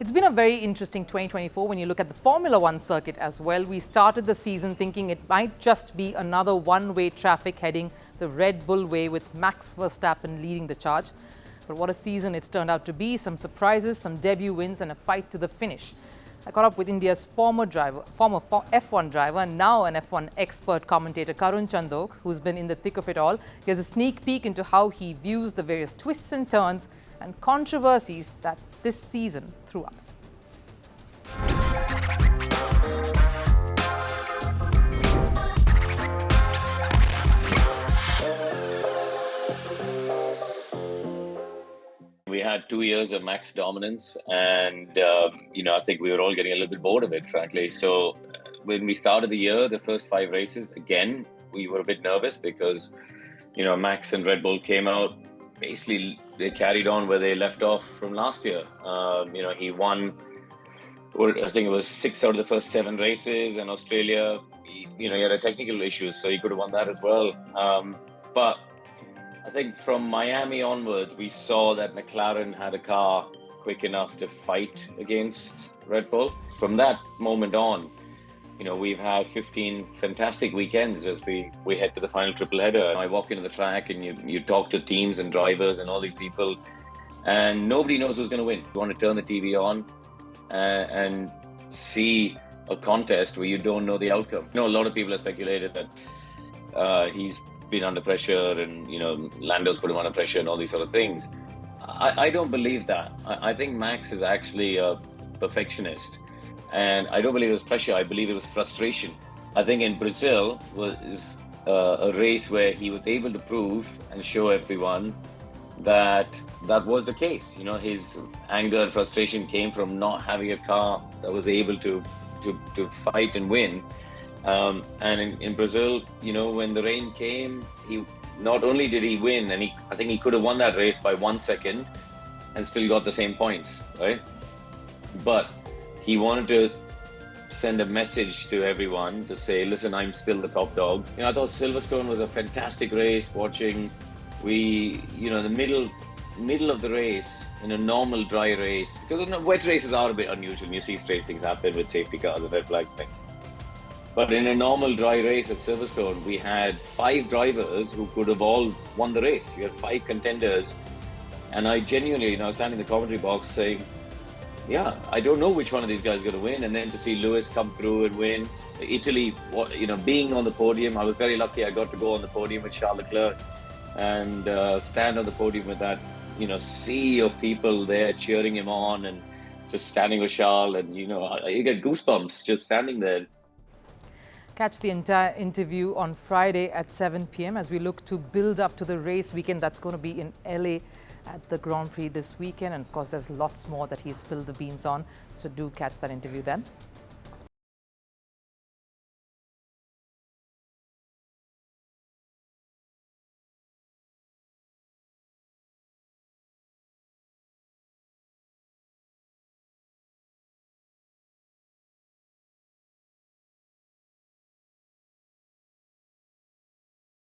It's been a very interesting 2024 when you look at the Formula One circuit as well. We started the season thinking it might just be another one-way traffic heading the Red Bull way with Max Verstappen leading the charge. But what a season it's turned out to be. Some surprises, some debut wins and a fight to the finish. I caught up with India's former F1 driver and now an F1 expert commentator, Karun Chandhok, who's been in the thick of it all. He has a sneak peek into how he views the various twists and turns and controversies that this season threw up. We had 2 years of Max dominance and, I think we were all getting a little bit bored of it, frankly. So when we started the year, the first 5 races, again, we were a bit nervous because, Max and Red Bull came out. Basically, they carried on where they left off from last year. He won, I think it was 6 out of the first 7 races in Australia. He had a technical issue, so he could have won that as well. But I think from Miami onwards, we saw that McLaren had a car quick enough to fight against Red Bull. From that moment on, we've had 15 fantastic weekends as we head to the final triple header. I walk into the track and you talk to teams and drivers and all these people, and nobody knows who's going to win. You want to turn the TV on and see a contest where you don't know the outcome. A lot of people have speculated that he's been under pressure and, Lando's put him under pressure and all these sort of things. I don't believe that. I think Max is actually a perfectionist. And I don't believe it was pressure, I believe it was frustration. I think in Brazil was a race where he was able to prove and show everyone that that was the case. His anger and frustration came from not having a car that was able to fight and win. And in Brazil, when the rain came, he not only did he win, and I think he could have won that race by 1 second and still got the same points, right? But he wanted to send a message to everyone to say, listen, I'm still the top dog. I thought Silverstone was a fantastic race watching. The middle of the race, in a normal dry race, because wet races are a bit unusual. You see strange things happen with safety cars and red flag thing. But in a normal dry race at Silverstone, we had 5 drivers who could have all won the race. You had 5 contenders. And I genuinely, I was standing in the commentary box saying, yeah, I don't know which one of these guys is going to win. And then to see Lewis come through and win. Italy, being on the podium, I was very lucky I got to go on the podium with Charles Leclerc and stand on the podium with that, sea of people there cheering him on and just standing with Charles. And, you get goosebumps just standing there. Catch the entire interview on Friday at 7 p.m. as we look to build up to the race weekend that's going to be in LA at the Grand Prix this weekend. And of course, there's lots more that he's spilled the beans on. So do catch that interview then.